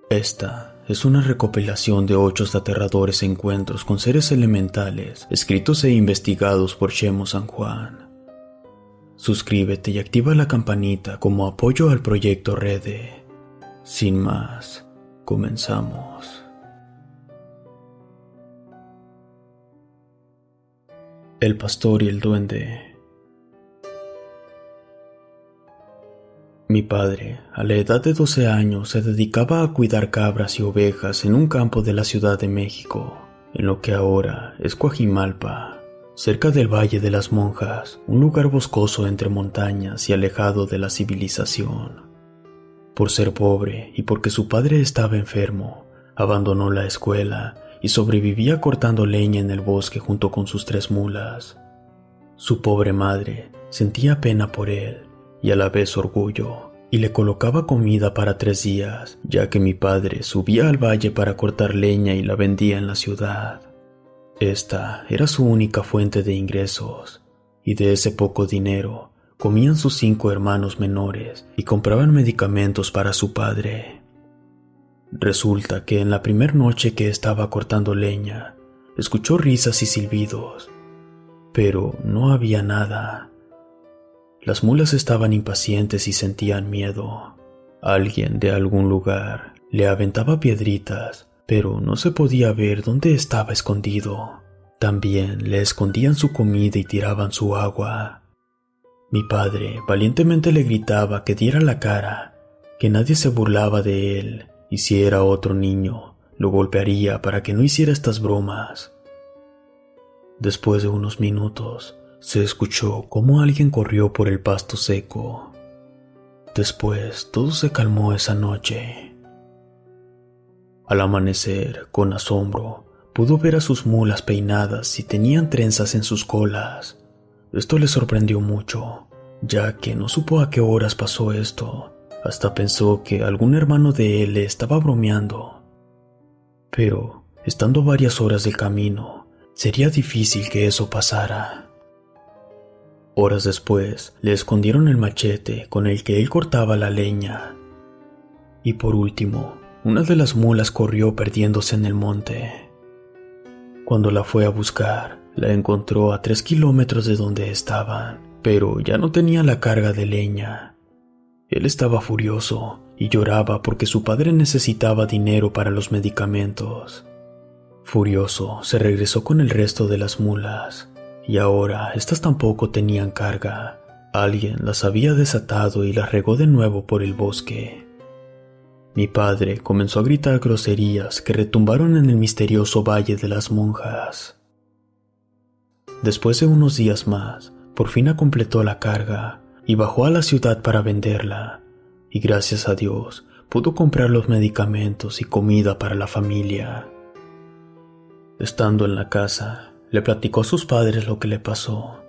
Esta es una recopilación de 8 aterradores encuentros con seres elementales, escritos e investigados por Chemo San Juan. Suscríbete y activa la campanita como apoyo al proyecto Rede. Sin más, comenzamos. El pastor y el duende. Mi padre, a la edad de 12 años, se dedicaba a cuidar cabras y ovejas en un campo de la Ciudad de México, en lo que ahora es Coajimalpa, cerca del Valle de las Monjas, un lugar boscoso entre montañas y alejado de la civilización. Por ser pobre y porque su padre estaba enfermo, abandonó la escuela y sobrevivía cortando leña en el bosque junto con sus 3 mulas. Su pobre madre sentía pena por él y a la vez orgullo, y le colocaba comida para 3 días, ya que mi padre subía al valle para cortar leña y la vendía en la ciudad. Esta era su única fuente de ingresos, y de ese poco dinero comían sus 5 hermanos menores y compraban medicamentos para su padre. Resulta que en la primera noche que estaba cortando leña, escuchó risas y silbidos, pero no había nada. Las mulas estaban impacientes y sentían miedo. Alguien de algún lugar le aventaba piedritas, pero no se podía ver dónde estaba escondido. También le escondían su comida y tiraban su agua. Mi padre valientemente le gritaba que diera la cara, que nadie se burlaba de él, y si era otro niño, lo golpearía para que no hiciera estas bromas. Después de unos minutos, se escuchó cómo alguien corrió por el pasto seco. Después, todo se calmó esa noche. Al amanecer, con asombro, pudo ver a sus mulas peinadas y tenían trenzas en sus colas. Esto le sorprendió mucho, ya que no supo a qué horas pasó esto. Hasta pensó que algún hermano de él le estaba bromeando. Pero, estando varias horas de camino, sería difícil que eso pasara. Horas después, le escondieron el machete con el que él cortaba la leña. Y por último, una de las mulas corrió perdiéndose en el monte. Cuando la fue a buscar, la encontró a 3 kilómetros de donde estaban, pero ya no tenía la carga de leña. Él estaba furioso y lloraba porque su padre necesitaba dinero para los medicamentos. Furioso, se regresó con el resto de las mulas. Y ahora estas tampoco tenían carga. Alguien las había desatado y las regó de nuevo por el bosque. Mi padre comenzó a gritar groserías que retumbaron en el misterioso Valle de las Monjas. Después de unos días más, por fin completó la carga y bajó a la ciudad para venderla. Y gracias a Dios, pudo comprar los medicamentos y comida para la familia. Estando en la casa, le platicó a sus padres lo que le pasó.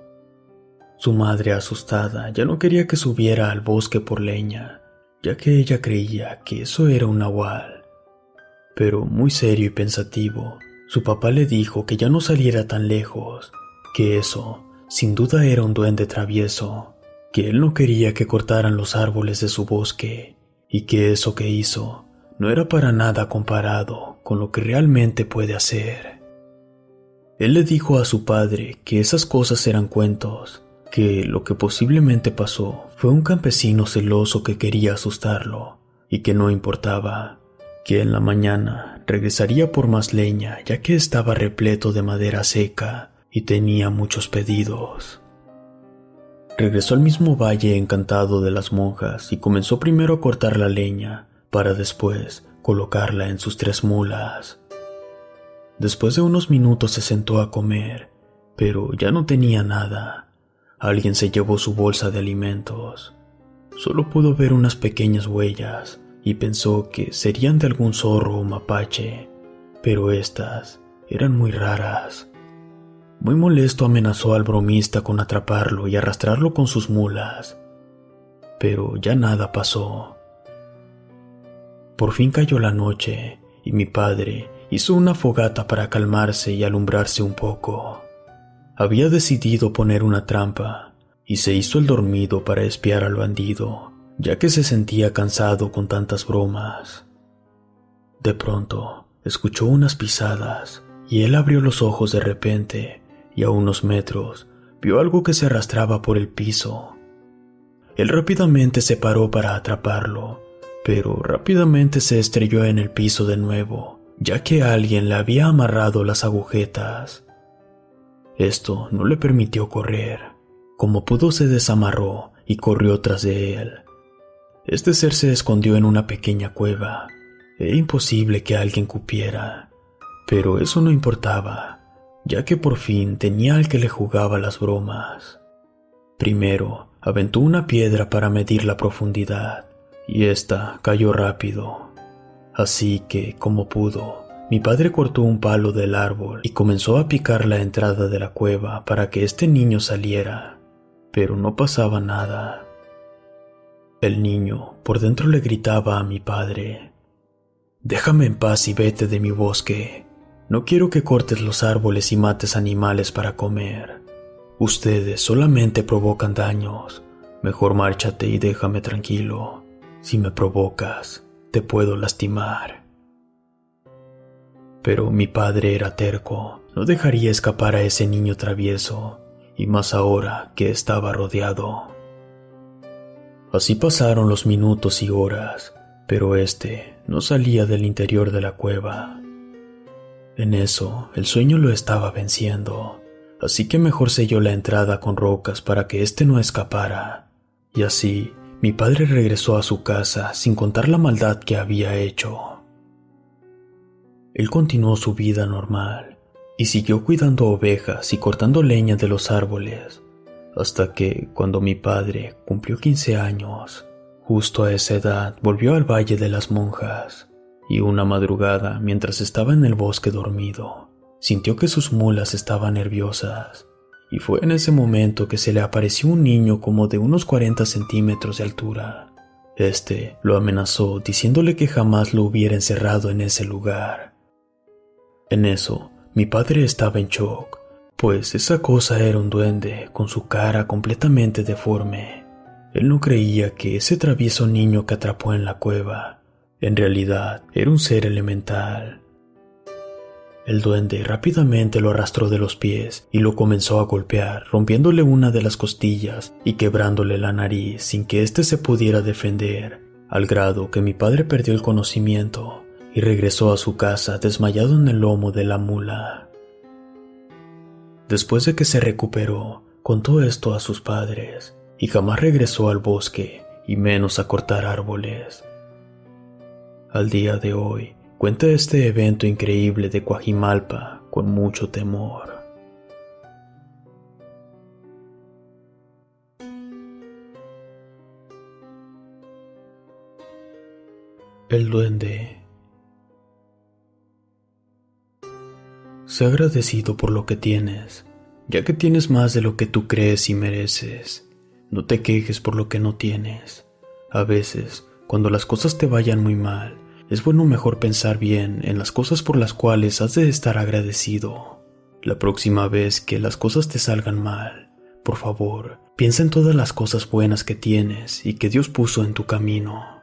Su madre, asustada, ya no quería que subiera al bosque por leña, ya que ella creía que eso era un nahual. Pero muy serio y pensativo, su papá le dijo que ya no saliera tan lejos, que eso, sin duda, era un duende travieso, que él no quería que cortaran los árboles de su bosque, y que eso que hizo no era para nada comparado con lo que realmente puede hacer. Él le dijo a su padre que esas cosas eran cuentos, que lo que posiblemente pasó fue un campesino celoso que quería asustarlo, y que no importaba, que en la mañana regresaría por más leña ya que estaba repleto de madera seca y tenía muchos pedidos. Regresó al mismo valle encantado de las monjas y comenzó primero a cortar la leña para después colocarla en sus 3 mulas. Después de unos minutos se sentó a comer, pero ya no tenía nada. Alguien se llevó su bolsa de alimentos. Solo pudo ver unas pequeñas huellas y pensó que serían de algún zorro o mapache, pero estas eran muy raras. Muy molesto amenazó al bromista con atraparlo y arrastrarlo con sus mulas, pero ya nada pasó. Por fin cayó la noche y mi padre hizo una fogata para calmarse y alumbrarse un poco. Había decidido poner una trampa y se hizo el dormido para espiar al bandido, ya que se sentía cansado con tantas bromas. De pronto, escuchó unas pisadas y él abrió los ojos de repente y a unos metros vio algo que se arrastraba por el piso. Él rápidamente se paró para atraparlo, pero rápidamente se estrelló en el piso de nuevo, ya que alguien le había amarrado las agujetas. Esto no le permitió correr. Como pudo se desamarró y corrió tras de él. Este ser se escondió en una pequeña cueva. Era imposible que alguien cupiera, pero eso no importaba, ya que por fin tenía al que le jugaba las bromas. Primero, aventó una piedra para medir la profundidad, y ésta cayó rápido. Así que, como pudo, mi padre cortó un palo del árbol y comenzó a picar la entrada de la cueva para que este niño saliera, pero no pasaba nada. El niño por dentro le gritaba a mi padre: «Déjame en paz y vete de mi bosque. No quiero que cortes los árboles y mates animales para comer. Ustedes solamente provocan daños. Mejor márchate y déjame tranquilo. Si me provocas, te puedo lastimar». Pero mi padre era terco. No dejaría escapar a ese niño travieso, y más ahora que estaba rodeado. Así pasaron los minutos y horas, pero este no salía del interior de la cueva. En eso, el sueño lo estaba venciendo, así que mejor selló la entrada con rocas para que este no escapara. Y así, mi padre regresó a su casa sin contar la maldad que había hecho. Él continuó su vida normal y siguió cuidando ovejas y cortando leña de los árboles, hasta que, cuando mi padre cumplió 15 años, justo a esa edad volvió al Valle de las Monjas, y una madrugada, mientras estaba en el bosque dormido, sintió que sus mulas estaban nerviosas, y fue en ese momento que se le apareció un niño como de unos 40 centímetros de altura. Este lo amenazó diciéndole que jamás lo hubiera encerrado en ese lugar. En eso, mi padre estaba en shock, pues esa cosa era un duende con su cara completamente deforme. Él no creía que ese travieso niño que atrapó en la cueva en realidad era un ser elemental. El duende rápidamente lo arrastró de los pies y lo comenzó a golpear, rompiéndole una de las costillas y quebrándole la nariz sin que éste se pudiera defender, al grado que mi padre perdió el conocimiento y regresó a su casa desmayado en el lomo de la mula. Después de que se recuperó, contó esto a sus padres y jamás regresó al bosque y menos a cortar árboles. Al día de hoy, cuenta este evento increíble de Coajimalpa con mucho temor. El duende. Sé agradecido por lo que tienes, ya que tienes más de lo que tú crees y mereces. No te quejes por lo que no tienes. A veces, cuando las cosas te vayan muy mal, es bueno mejor pensar bien en las cosas por las cuales has de estar agradecido. La próxima vez que las cosas te salgan mal, por favor, piensa en todas las cosas buenas que tienes y que Dios puso en tu camino.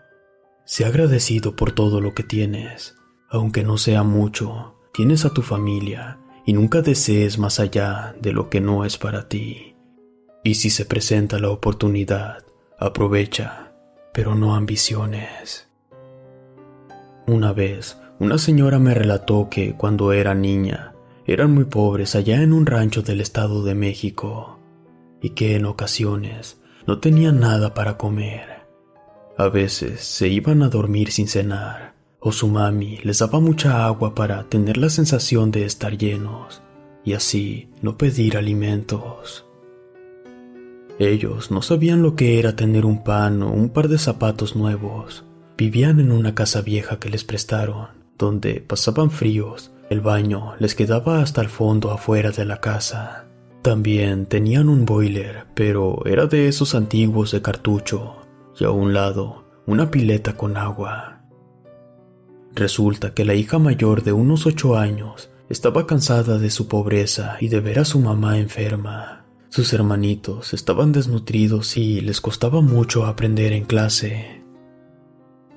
Sé agradecido por todo lo que tienes, aunque no sea mucho. Tienes a tu familia y nunca desees más allá de lo que no es para ti. Y si se presenta la oportunidad, aprovecha, pero no ambiciones. Una vez, una señora me relató que cuando era niña, eran muy pobres allá en un rancho del Estado de México, y que en ocasiones no tenían nada para comer. A veces se iban a dormir sin cenar, o su mami les daba mucha agua para tener la sensación de estar llenos, y así no pedir alimentos. Ellos no sabían lo que era tener un pan o un par de zapatos nuevos. Vivían en una casa vieja que les prestaron, donde pasaban fríos. El baño les quedaba hasta el fondo afuera de la casa. También tenían un boiler, pero era de esos antiguos de cartucho, y a un lado una pileta con agua. Resulta que la hija mayor de unos 8 años estaba cansada de su pobreza y de ver a su mamá enferma. Sus hermanitos estaban desnutridos y les costaba mucho aprender en clase.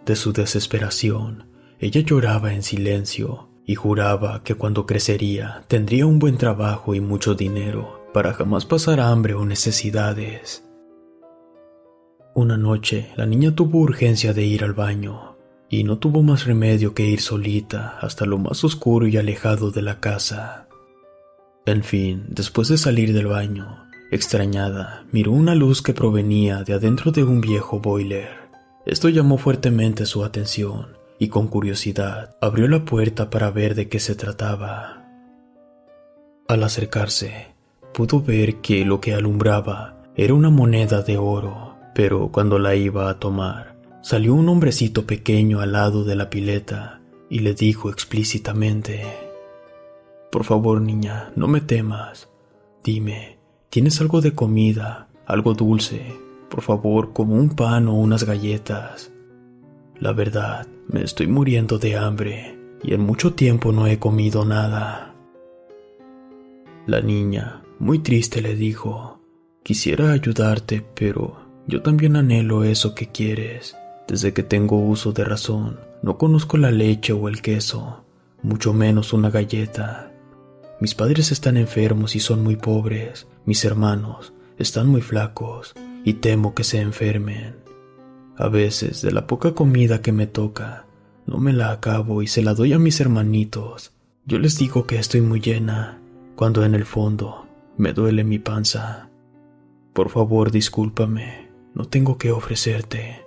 De su desesperación, ella lloraba en silencio y juraba que cuando crecería tendría un buen trabajo y mucho dinero para jamás pasar hambre o necesidades. Una noche, la niña tuvo urgencia de ir al baño y no tuvo más remedio que ir solita hasta lo más oscuro y alejado de la casa. En fin, después de salir del baño, extrañada, miró una luz que provenía de adentro de un viejo boiler. Esto llamó fuertemente su atención y con curiosidad abrió la puerta para ver de qué se trataba. Al acercarse, pudo ver que lo que alumbraba era una moneda de oro, pero cuando la iba a tomar, salió un hombrecito pequeño al lado de la pileta y le dijo explícitamente: «Por favor, niña, no me temas. Dime, ¿tienes algo de comida, algo dulce? Por favor, como un pan o unas galletas. La verdad, me estoy muriendo de hambre y en mucho tiempo no he comido nada». La niña, muy triste, le dijo: «Quisiera ayudarte, pero yo también anhelo eso que quieres. Desde que tengo uso de razón, no conozco la leche o el queso, mucho menos una galleta. Mis padres están enfermos y son muy pobres. Mis hermanos están muy flacos y temo que se enfermen. A veces, de la poca comida que me toca, no me la acabo y se la doy a mis hermanitos. Yo les digo que estoy muy llena, cuando en el fondo me duele mi panza. Por favor, discúlpame, no tengo que ofrecerte».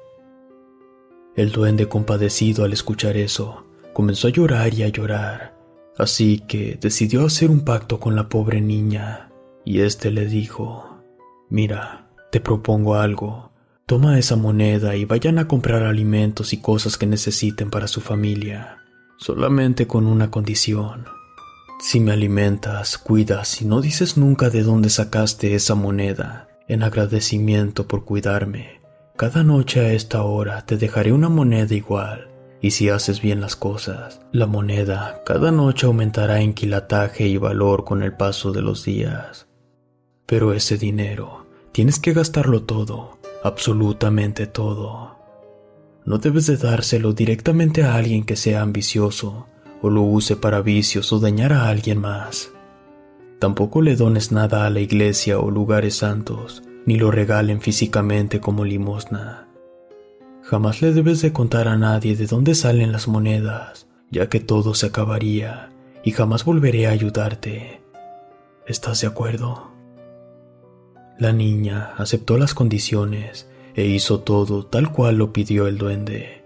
El duende, compadecido al escuchar eso, comenzó a llorar y a llorar. Así que decidió hacer un pacto con la pobre niña, y éste le dijo: «Mira, te propongo algo. Toma esa moneda y vayan a comprar alimentos y cosas que necesiten para su familia, solamente con una condición. Si me alimentas, cuidas y no dices nunca de dónde sacaste esa moneda, en agradecimiento por cuidarme, cada noche a esta hora te dejaré una moneda igual. Y si haces bien las cosas, la moneda cada noche aumentará en quilataje y valor con el paso de los días. Pero ese dinero tienes que gastarlo todo, absolutamente todo. No debes de dárselo directamente a alguien que sea ambicioso o lo use para vicios o dañar a alguien más. Tampoco le dones nada a la iglesia o lugares santos, ni lo regalen físicamente como limosna. Jamás le debes de contar a nadie de dónde salen las monedas, ya que todo se acabaría y jamás volveré a ayudarte. ¿Estás de acuerdo?». La niña aceptó las condiciones e hizo todo tal cual lo pidió el duende.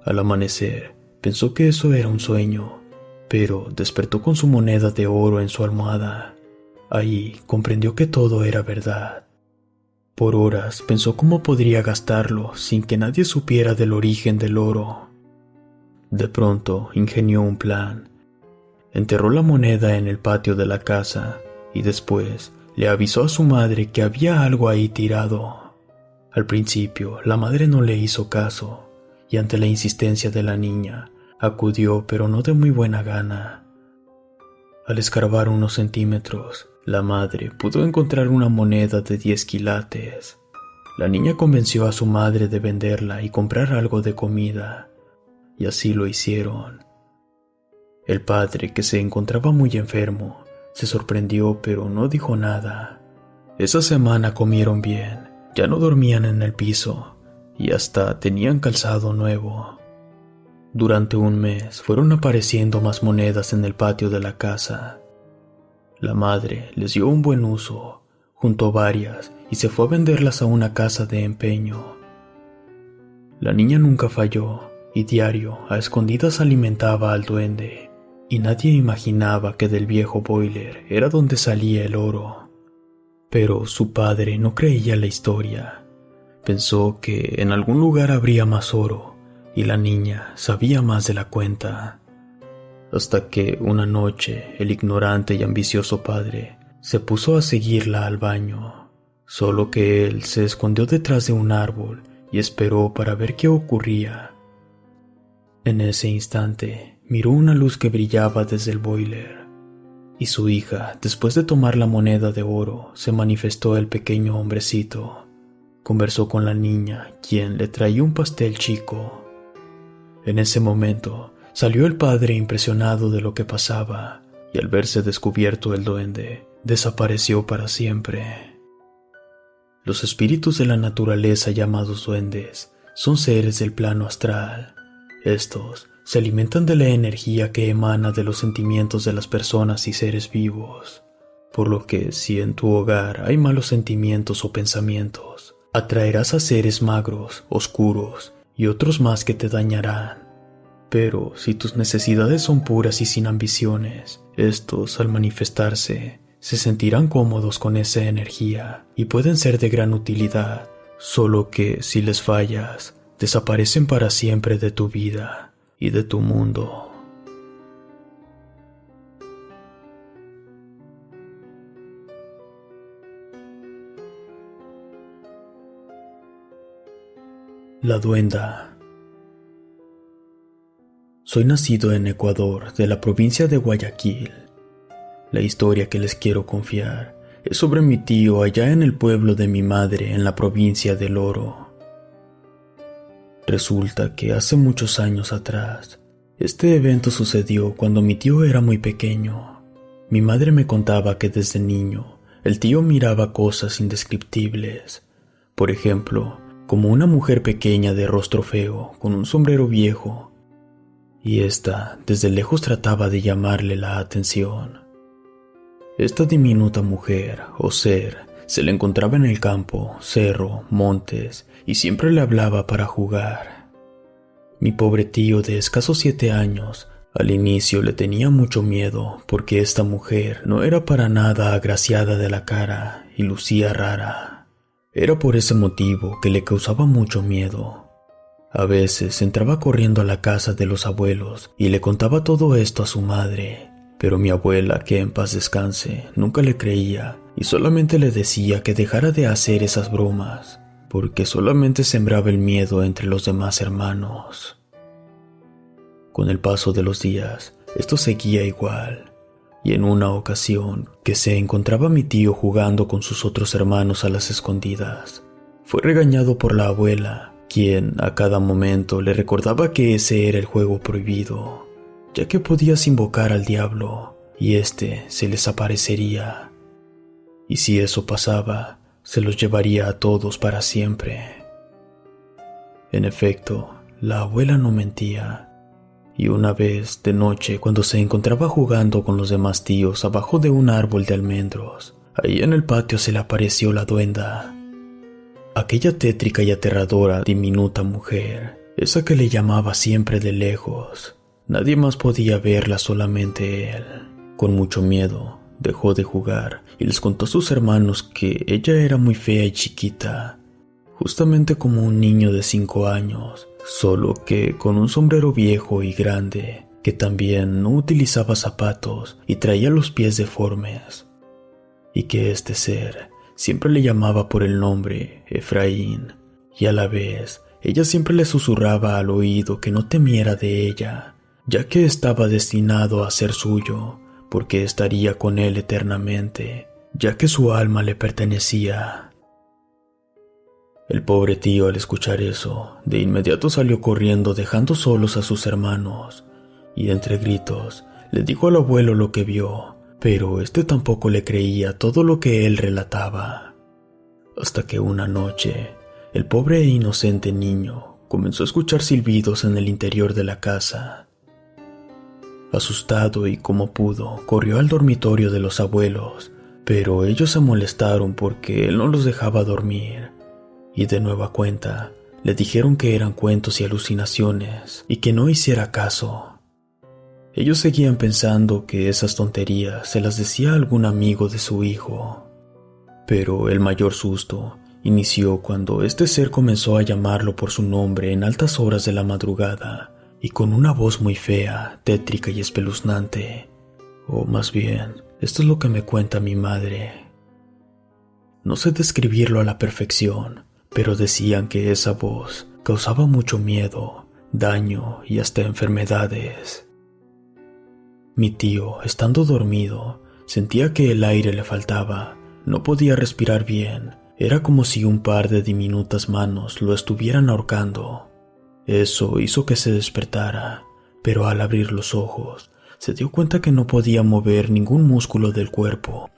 Al amanecer, pensó que eso era un sueño, pero despertó con su moneda de oro en su almohada. Ahí comprendió que todo era verdad. Por horas pensó cómo podría gastarlo sin que nadie supiera del origen del oro. De pronto ingenió un plan. Enterró la moneda en el patio de la casa y después le avisó a su madre que había algo ahí tirado. Al principio, la madre no le hizo caso y ante la insistencia de la niña, acudió pero no de muy buena gana. Al escarbar unos centímetros, la madre pudo encontrar una moneda de 10 quilates. La niña convenció a su madre de venderla y comprar algo de comida, y así lo hicieron. El padre, que se encontraba muy enfermo, se sorprendió pero no dijo nada. Esa semana comieron bien, ya no dormían en el piso y hasta tenían calzado nuevo. Durante un mes fueron apareciendo más monedas en el patio de la casa. La madre les dio un buen uso, juntó varias y se fue a venderlas a una casa de empeño. La niña nunca falló y diario a escondidas alimentaba al duende, y nadie imaginaba que del viejo boiler era donde salía el oro. Pero su padre no creía la historia. Pensó que en algún lugar habría más oro y la niña sabía más de la cuenta. Hasta que una noche el ignorante y ambicioso padre se puso a seguirla al baño, solo que él se escondió detrás de un árbol y esperó para ver qué ocurría. En ese instante miró una luz que brillaba desde el boiler, y su hija, después de tomar la moneda de oro, se manifestó el pequeño hombrecito. Conversó con la niña, quien le traía un pastel chico. En ese momento salió el padre impresionado de lo que pasaba, y al verse descubierto el duende, desapareció para siempre. Los espíritus de la naturaleza llamados duendes son seres del plano astral. Estos se alimentan de la energía que emana de los sentimientos de las personas y seres vivos, por lo que si en tu hogar hay malos sentimientos o pensamientos, atraerás a seres magros, oscuros y otros más que te dañarán. Pero si tus necesidades son puras y sin ambiciones, estos, al manifestarse, se sentirán cómodos con esa energía y pueden ser de gran utilidad, solo que si les fallas, desaparecen para siempre de tu vida y de tu mundo. La duenda. Soy nacido en Ecuador, de la provincia de Guayaquil. La historia que les quiero confiar es sobre mi tío allá en el pueblo de mi madre en la provincia del Oro. Resulta que hace muchos años atrás, este evento sucedió cuando mi tío era muy pequeño. Mi madre me contaba que desde niño el tío miraba cosas indescriptibles. Por ejemplo, como una mujer pequeña de rostro feo con un sombrero viejo, y ésta desde lejos trataba de llamarle la atención. Esta diminuta mujer o ser se le encontraba en el campo, cerro, montes y siempre le hablaba para jugar. Mi pobre tío de escasos 7 años al inicio le tenía mucho miedo porque esta mujer no era para nada agraciada de la cara y lucía rara. Era por ese motivo que le causaba mucho miedo. A veces entraba corriendo a la casa de los abuelos y le contaba todo esto a su madre, pero mi abuela, que en paz descanse, nunca le creía y solamente le decía que dejara de hacer esas bromas, porque solamente sembraba el miedo entre los demás hermanos. Con el paso de los días, esto seguía igual. Y en una ocasión que se encontraba mi tío jugando con sus otros hermanos a las escondidas, fue regañado por la abuela, quien a cada momento le recordaba que ese era el juego prohibido, ya que podías invocar al diablo y éste se les aparecería. Y si eso pasaba, se los llevaría a todos para siempre. En efecto, la abuela no mentía. Y una vez, de noche, cuando se encontraba jugando con los demás tíos abajo de un árbol de almendros, ahí en el patio se le apareció la duenda. Aquella tétrica y aterradora diminuta mujer, esa que le llamaba siempre de lejos. Nadie más podía verla, solamente él. Con mucho miedo, dejó de jugar y les contó a sus hermanos que ella era muy fea y chiquita, justamente como un niño de 5 años. Solo que con un sombrero viejo y grande, que también no utilizaba zapatos y traía los pies deformes, y que este ser siempre le llamaba por el nombre Efraín, y a la vez ella siempre le susurraba al oído que no temiera de ella, ya que estaba destinado a ser suyo, porque estaría con él eternamente, ya que su alma le pertenecía. El pobre tío, al escuchar eso, de inmediato salió corriendo dejando solos a sus hermanos, y entre gritos le dijo al abuelo lo que vio, pero este tampoco le creía todo lo que él relataba. Hasta que una noche, el pobre e inocente niño comenzó a escuchar silbidos en el interior de la casa. Asustado y como pudo, corrió al dormitorio de los abuelos, pero ellos se molestaron porque él no los dejaba dormir. Y de nueva cuenta, le dijeron que eran cuentos y alucinaciones y que no hiciera caso. Ellos seguían pensando que esas tonterías se las decía algún amigo de su hijo. Pero el mayor susto inició cuando este ser comenzó a llamarlo por su nombre en altas horas de la madrugada y con una voz muy fea, tétrica y espeluznante. O más bien, esto es lo que me cuenta mi madre. No sé describirlo a la perfección, pero decían que esa voz causaba mucho miedo, daño y hasta enfermedades. Mi tío, estando dormido, sentía que el aire le faltaba, no podía respirar bien, era como si un par de diminutas manos lo estuvieran ahorcando. Eso hizo que se despertara, pero al abrir los ojos, se dio cuenta que no podía mover ningún músculo del cuerpo.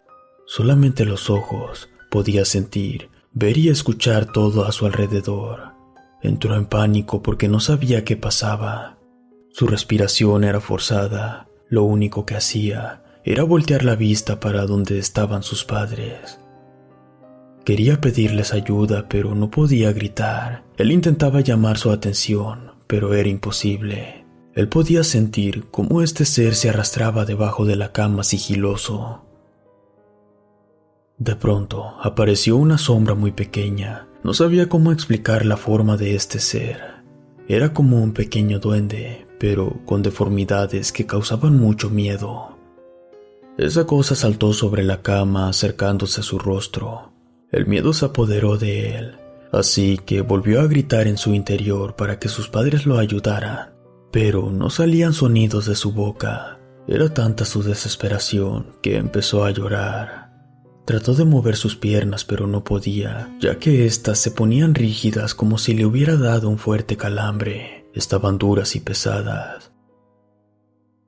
Solamente los ojos podía sentir, ver y escuchar todo a su alrededor. Entró en pánico porque no sabía qué pasaba. Su respiración era forzada. Lo único que hacía era voltear la vista para donde estaban sus padres. Quería pedirles ayuda, pero no podía gritar. Él intentaba llamar su atención, pero era imposible. Él podía sentir cómo este ser se arrastraba debajo de la cama sigiloso. De pronto apareció una sombra muy pequeña. No sabía cómo explicar la forma de este ser. Era como un pequeño duende, pero con deformidades que causaban mucho miedo. Esa cosa saltó sobre la cama acercándose a su rostro. El miedo se apoderó de él, así que volvió a gritar en su interior para que sus padres lo ayudaran, pero no salían sonidos de su boca. Era tanta su desesperación que empezó a llorar. Trató de mover sus piernas, pero no podía, ya que éstas se ponían rígidas como si le hubiera dado un fuerte calambre. Estaban duras y pesadas.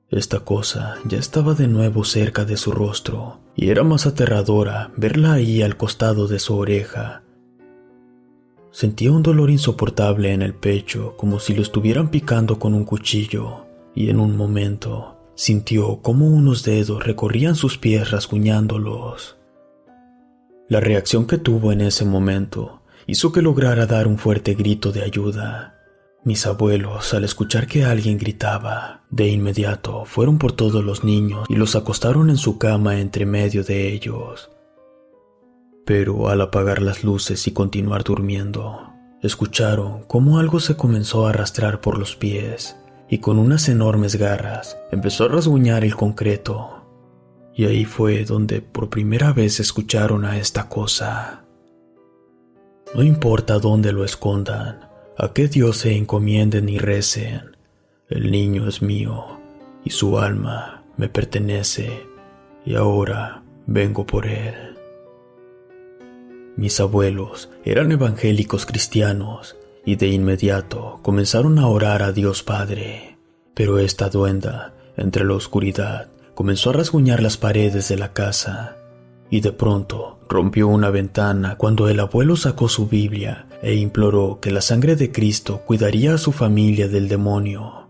Esta cosa ya estaba de nuevo cerca de su rostro, y era más aterradora verla ahí al costado de su oreja. Sentía un dolor insoportable en el pecho, como si lo estuvieran picando con un cuchillo, y en un momento sintió cómo unos dedos recorrían sus pies rasguñándolos. La reacción que tuvo en ese momento hizo que lograra dar un fuerte grito de ayuda. Mis abuelos, al escuchar que alguien gritaba, de inmediato fueron por todos los niños y los acostaron en su cama entre medio de ellos. Pero al apagar las luces y continuar durmiendo, escucharon cómo algo se comenzó a arrastrar por los pies y con unas enormes garras empezó a rasguñar el concreto. Y ahí fue donde por primera vez escucharon a esta cosa. No importa dónde lo escondan, a qué Dios se encomienden y recen, el niño es mío y su alma me pertenece y ahora vengo por él. Mis abuelos eran evangélicos cristianos y de inmediato comenzaron a orar a Dios Padre, pero esta duenda, entre la oscuridad, comenzó a rasguñar las paredes de la casa y de pronto rompió una ventana cuando el abuelo sacó su Biblia e imploró que la sangre de Cristo cuidaría a su familia del demonio.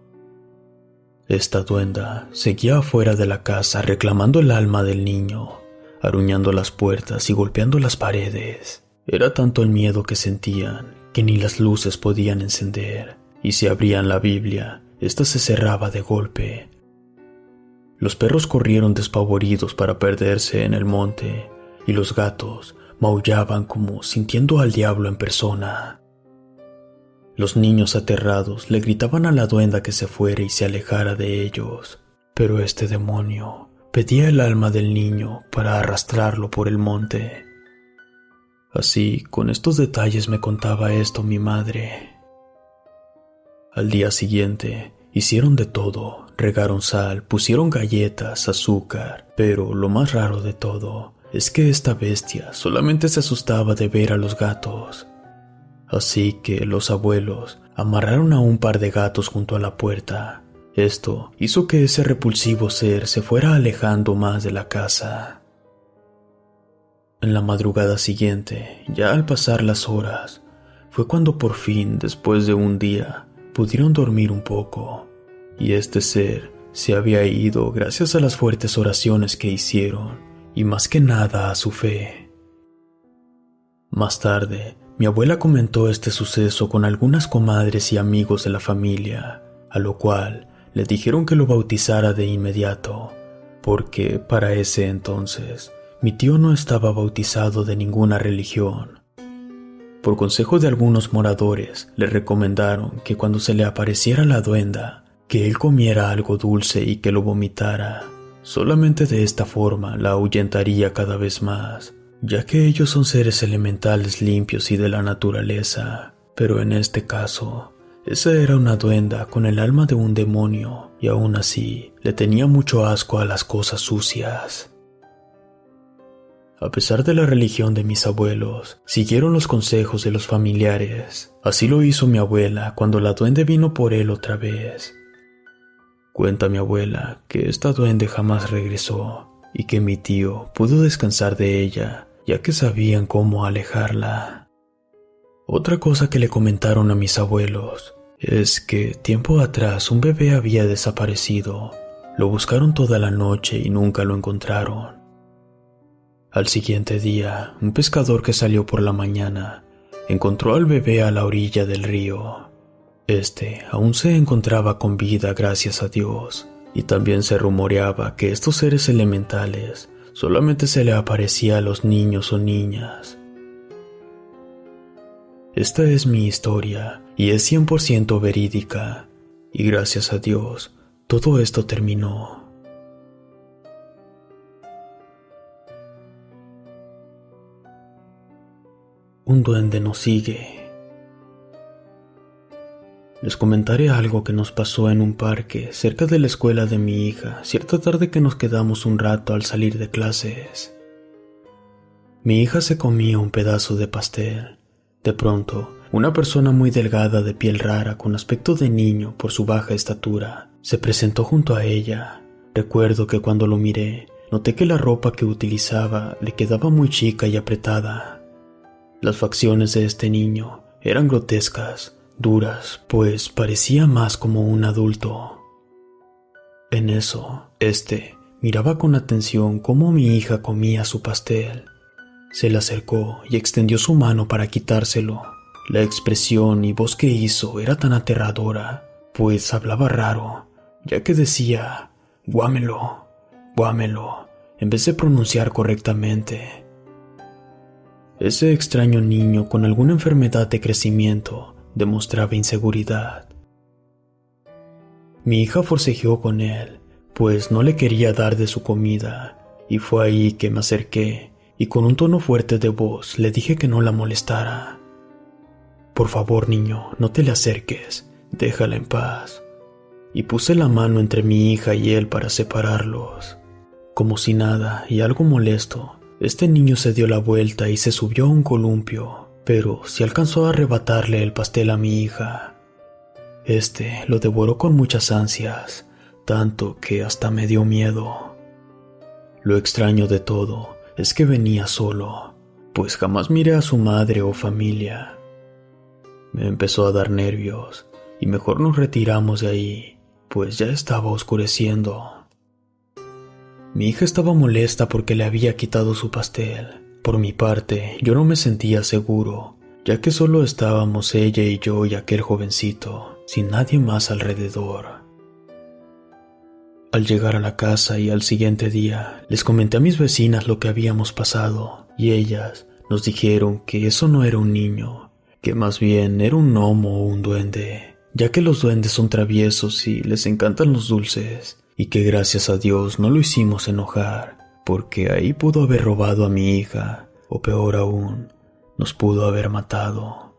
Esta duenda seguía afuera de la casa reclamando el alma del niño, aruñando las puertas y golpeando las paredes. Era tanto el miedo que sentían que ni las luces podían encender, y si abrían la Biblia, ésta se cerraba de golpe. Los perros corrieron despavoridos para perderse en el monte, y los gatos maullaban como sintiendo al diablo en persona. Los niños aterrados le gritaban a la duenda que se fuera y se alejara de ellos, pero este demonio pedía el alma del niño para arrastrarlo por el monte. Así, con estos detalles me contaba esto mi madre. Al día siguiente, hicieron de todo, regaron sal, pusieron galletas, azúcar, pero lo más raro de todo es que esta bestia solamente se asustaba de ver a los gatos. Así que los abuelos amarraron a un par de gatos junto a la puerta. Esto hizo que ese repulsivo ser se fuera alejando más de la casa. En la madrugada siguiente, ya al pasar las horas, fue cuando por fin, después de un día, pudieron dormir un poco, y este ser se había ido gracias a las fuertes oraciones que hicieron, y más que nada a su fe. Más tarde, mi abuela comentó este suceso con algunas comadres y amigos de la familia, a lo cual le dijeron que lo bautizara de inmediato, porque para ese entonces mi tío no estaba bautizado de ninguna religión. Por consejo de algunos moradores, le recomendaron que cuando se le apareciera la duenda, que él comiera algo dulce y que lo vomitara. Solamente de esta forma la ahuyentaría cada vez más, ya que ellos son seres elementales limpios y de la naturaleza. Pero en este caso, esa era una duenda con el alma de un demonio, y aún así le tenía mucho asco a las cosas sucias. A pesar de la religión de mis abuelos, siguieron los consejos de los familiares. Así lo hizo mi abuela cuando la duende vino por él otra vez. Cuenta mi abuela que esta duende jamás regresó y que mi tío pudo descansar de ella, ya que sabían cómo alejarla. Otra cosa que le comentaron a mis abuelos es que tiempo atrás un bebé había desaparecido. Lo buscaron toda la noche y nunca lo encontraron. Al siguiente día, un pescador que salió por la mañana encontró al bebé a la orilla del río. Este aún se encontraba con vida, gracias a Dios, y también se rumoreaba que estos seres elementales solamente se le aparecía a los niños o niñas. Esta es mi historia y es 100% verídica, y gracias a Dios, todo esto terminó. Un duende nos sigue. Les comentaré algo que nos pasó en un parque cerca de la escuela de mi hija, cierta tarde que nos quedamos un rato al salir de clases. Mi hija se comía un pedazo de pastel. De pronto, una persona muy delgada de piel rara con aspecto de niño por su baja estatura se presentó junto a ella. Recuerdo que cuando lo miré, noté que la ropa que utilizaba le quedaba muy chica y apretada. Las facciones de este niño eran grotescas, duras, pues parecía más como un adulto. En eso, miraba con atención cómo mi hija comía su pastel. Se le acercó y extendió su mano para quitárselo. La expresión y voz que hizo era tan aterradora, pues hablaba raro, ya que decía guámelo, guámelo, en vez de pronunciar correctamente. Ese extraño niño con alguna enfermedad de crecimiento demostraba inseguridad. Mi hija forcejeó con él, pues no le quería dar de su comida, y fue ahí que me acerqué y con un tono fuerte de voz le dije que no la molestara. Por favor, niño, no te le acerques, déjala en paz. Y puse la mano entre mi hija y él para separarlos. Como si nada, y algo molesto, este niño se dio la vuelta y se subió a un columpio, pero sí alcanzó a arrebatarle el pastel a mi hija. Lo devoró con muchas ansias, tanto que hasta me dio miedo. Lo extraño de todo es que venía solo, pues jamás miré a su madre o familia. Me empezó a dar nervios y mejor nos retiramos de ahí, pues ya estaba oscureciendo. Mi hija estaba molesta porque le había quitado su pastel. Por mi parte, yo no me sentía seguro, ya que solo estábamos ella y yo y aquel jovencito, sin nadie más alrededor. Al llegar a la casa y al siguiente día, les comenté a mis vecinas lo que habíamos pasado, y ellas nos dijeron que eso no era un niño, que más bien era un gnomo o un duende, ya que los duendes son traviesos y les encantan los dulces, y que gracias a Dios no lo hicimos enojar, porque ahí pudo haber robado a mi hija, o peor aún, nos pudo haber matado.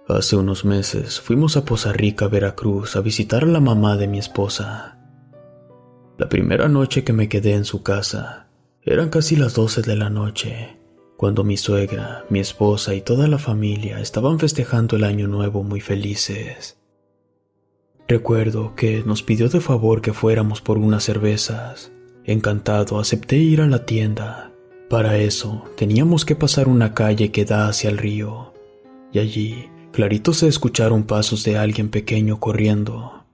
Hace unos meses fuimos a Poza Rica, Veracruz, a visitar a la mamá de mi esposa. La primera noche que me quedé en su casa, eran casi las 12 de la noche, cuando mi suegra, mi esposa y toda la familia estaban festejando el año nuevo muy felices. Recuerdo que nos pidió de favor que fuéramos por unas cervezas. Encantado, acepté ir a la tienda. Para eso, teníamos que pasar una calle que da hacia el río, y allí, clarito se escucharon pasos de alguien pequeño corriendo.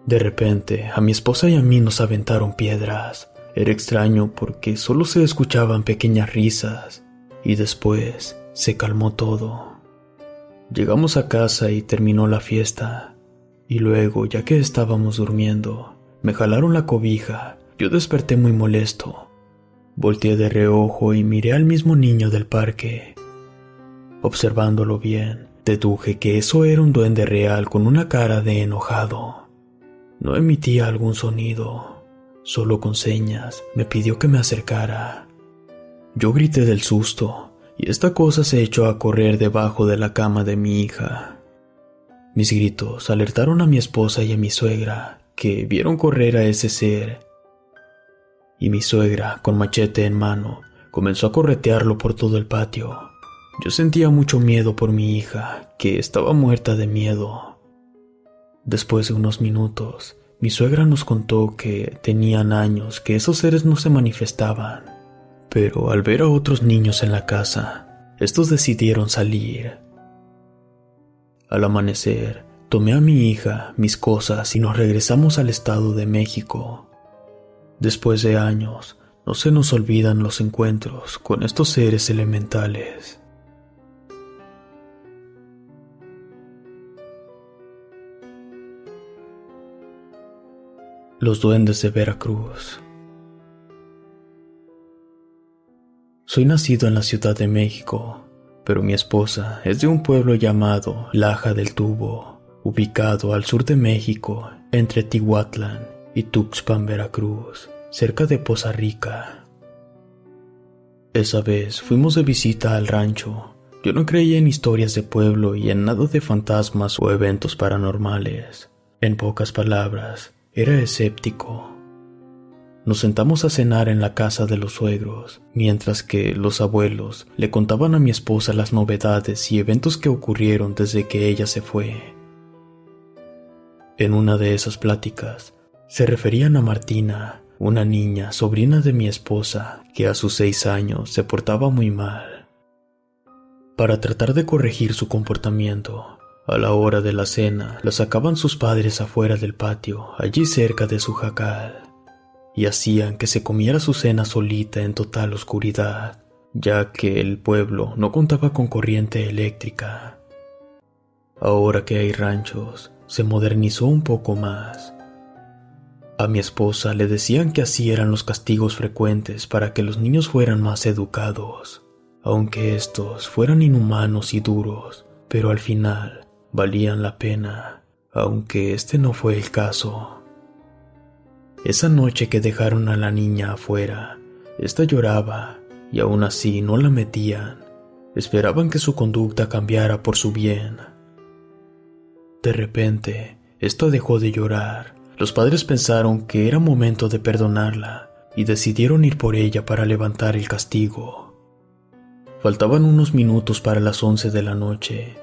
De repente, a mi esposa y a mí nos aventaron piedras. Era extraño porque solo se escuchaban pequeñas risas, y después se calmó todo. Llegamos a casa y terminó la fiesta. Y luego, ya que estábamos durmiendo, me jalaron la cobija. Yo desperté muy molesto. Volteé de reojo y miré al mismo niño del parque. Observándolo bien, deduje que eso era un duende real con una cara de enojado. No emitía algún sonido, solo con señas me pidió que me acercara. Yo grité del susto y esta cosa se echó a correr debajo de la cama de mi hija. Mis gritos alertaron a mi esposa y a mi suegra, que vieron correr a ese ser. y mi suegra, con machete en mano, comenzó a corretearlo por todo el patio. Yo sentía mucho miedo por mi hija, que estaba muerta de miedo. Después de unos minutos, mi suegra nos contó que tenían años que esos seres no se manifestaban, pero al ver a otros niños en la casa, estos decidieron salir. Al amanecer, tomé a mi hija, mis cosas y nos regresamos al Estado de México. Después de años, no se nos olvidan los encuentros con estos seres elementales. Los duendes de Veracruz. Soy nacido en la Ciudad de México, pero mi esposa es de un pueblo llamado Laja del Tubo, ubicado al sur de México, entre Tihuatlán y Tuxpan, Veracruz, cerca de Poza Rica. Esa vez fuimos de visita al rancho. Yo no creía en historias de pueblo y en nada de fantasmas o eventos paranormales. En pocas palabras, era escéptico. Nos sentamos a cenar en la casa de los suegros, mientras que los abuelos le contaban a mi esposa las novedades y eventos que ocurrieron desde que ella se fue. En una de esas pláticas, se referían a Martina, una niña, sobrina de mi esposa, que a sus 6 años se portaba muy mal. Para tratar de corregir su comportamiento, a la hora de la cena, la sacaban sus padres afuera del patio, allí cerca de su jacal, y hacían que se comiera su cena solita en total oscuridad, ya que el pueblo no contaba con corriente eléctrica. Ahora que hay ranchos, se modernizó un poco más. A mi esposa le decían que así eran los castigos frecuentes para que los niños fueran más educados, aunque estos fueran inhumanos y duros, pero al final valían la pena, aunque este no fue el caso. Esa noche que dejaron a la niña afuera, esta lloraba y aún así no la metían. Esperaban que su conducta cambiara por su bien. De repente, esta dejó de llorar. Los padres pensaron que era momento de perdonarla y decidieron ir por ella para levantar el castigo. Faltaban unos minutos para las 11 de la noche.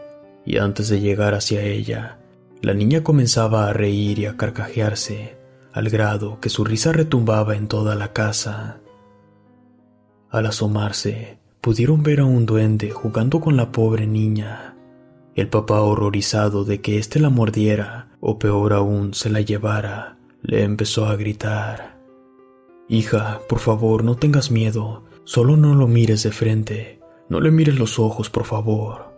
Y antes de llegar hacia ella, la niña comenzaba a reír y a carcajearse, al grado que su risa retumbaba en toda la casa. Al asomarse, pudieron ver a un duende jugando con la pobre niña. El papá, horrorizado de que éste la mordiera, o peor aún, se la llevara, le empezó a gritar: «Hija, por favor, no tengas miedo, solo no lo mires de frente, no le mires los ojos, por favor».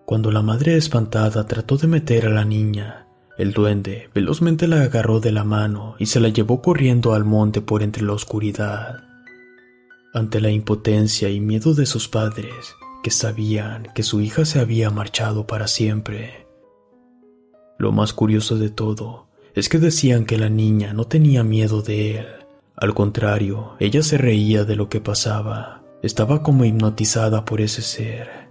Cuando la madre espantada trató de meter a la niña, el duende velozmente la agarró de la mano y se la llevó corriendo al monte por entre la oscuridad. Ante la impotencia y miedo de sus padres, que sabían que su hija se había marchado para siempre. Lo más curioso de todo es que decían que la niña no tenía miedo de él. Al contrario, ella se reía de lo que pasaba. Estaba como hipnotizada por ese ser.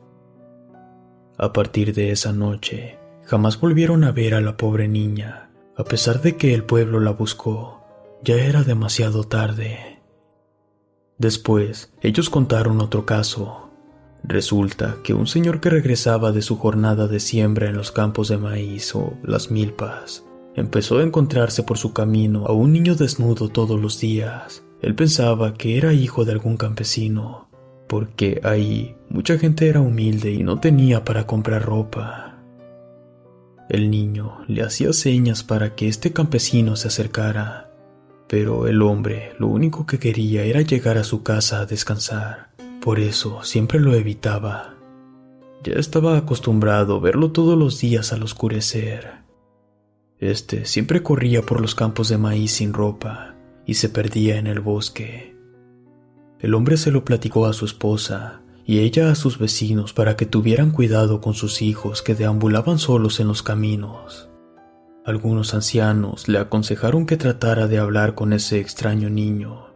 A partir de esa noche, jamás volvieron a ver a la pobre niña. A pesar de que el pueblo la buscó, ya era demasiado tarde. Después, ellos contaron otro caso. Resulta que un señor que regresaba de su jornada de siembra en los campos de maíz o las milpas, empezó a encontrarse por su camino a un niño desnudo todos los días. Él pensaba que era hijo de algún campesino, porque ahí mucha gente era humilde y no tenía para comprar ropa. El niño le hacía señas para que este campesino se acercara, pero el hombre lo único que quería era llegar a su casa a descansar. Por eso siempre lo evitaba. Ya estaba acostumbrado a verlo todos los días al oscurecer. Este siempre corría por los campos de maíz sin ropa y se perdía en el bosque. El hombre se lo platicó a su esposa y ella a sus vecinos para que tuvieran cuidado con sus hijos que deambulaban solos en los caminos. Algunos ancianos le aconsejaron que tratara de hablar con ese extraño niño.